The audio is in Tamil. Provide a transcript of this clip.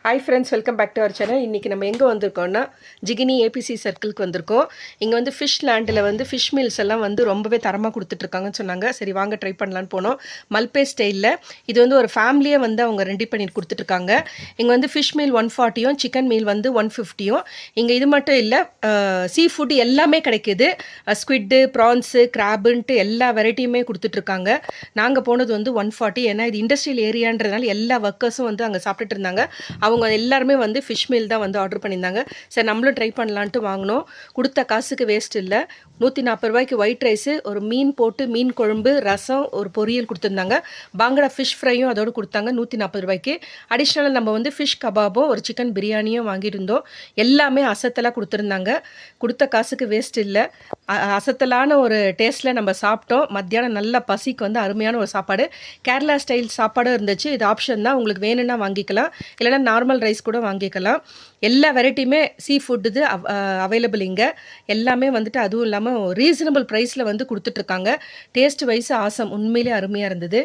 Hi friends, welcome back to our channel. இன்றைக்கி நம்ம எங்கே வந்திருக்கோம்னா ஜிகினி ஏபிசி சர்க்கிளுக்கு வந்திருக்கோம். இங்கே வந்து ஃபிஷ் லேண்டில் வந்து ஃபிஷ் மீல்ஸ் எல்லாம் வந்து ரொம்பவே தரமாக கொடுத்துட்ருக்காங்கன்னு சொன்னாங்க. சரி வாங்க ட்ரை பண்ணலான்னு போனோம். மல்பே ஸ்டைலில் இது வந்து ஒரு ஃபேமிலியே வந்து அவங்க ரெடி பண்ணி கொடுத்துட்ருக்காங்க. இங்கே வந்து ஃபிஷ் மீல் 140யும் சிக்கன் மீல் வந்து 150யும். இங்கே இது மட்டும் இல்லை, சீ ஃபுட் எல்லாமே கிடைக்கிது. ஸ்குவிட்டு, ப்ரான்ஸு, கிராபுன்ட்டு எல்லா வெரைட்டியுமே கொடுத்துட்ருக்காங்க. நாங்கள் போனது வந்து 140, ஏன்னா இது இண்டஸ்ட்ரியல் ஏரியான்றதுனால எல்லா ஒர்க்கர்ஸும் வந்து அங்கே சாப்பிட்டுட்டு இருந்தாங்க. அவங்க எல்லாருமே வந்து ஃபிஷ் மீல் தான் வந்து ஆர்டர் பண்ணியிருந்தாங்க. சரி நம்மளும் ட்ரை பண்ணலான்ட்டு வாங்கினோம். கொடுத்த காசுக்கு வேஸ்ட் இல்லை. 140 ரூபாய்க்கு ஒயிட் ரைஸு, ஒரு மீன் போட்டு மீன் குழம்பு, ரசம், ஒரு பொரியல் கொடுத்துருந்தாங்க. பாங்கடா ஃபிஷ் ஃப்ரையும் அதோடு கொடுத்தாங்க 140 ரூபாய்க்கு. அடிஷ்னலாக நம்ம வந்து ஃபிஷ் கபாபும் ஒரு சிக்கன் பிரியாணியும் வாங்கியிருந்தோம். எல்லாமே அசத்தலாக கொடுத்துருந்தாங்க. கொடுத்த காசுக்கு வேஸ்ட் இல்லை. அசத்தலான ஒரு டேஸ்ட்டில் நம்ம சாப்பிட்டோம். மத்தியானம் நல்ல பசிக்கு வந்து அருமையான ஒரு சாப்பாடு. கேரளா ஸ்டைல் சாப்பாடும் இருந்துச்சு. இது ஆப்ஷன் தான், உங்களுக்கு வேணும்னா வாங்கிக்கலாம், இல்லைனா நார்மல் ரைஸ் கூட வாங்கிக்கலாம். எல்லா வெரைட்டியுமே சீ ஃபுட் இது அவைலபிள் இங்கே. எல்லாமே வந்துட்டு அதுவும் இல்லாமல் ரீசனபிள் ப்ரைஸில் வந்து கொடுத்துட்ருக்காங்க. டேஸ்ட் வைஸ் ஆசம், உண்மையிலே அருமையாக இருந்தது.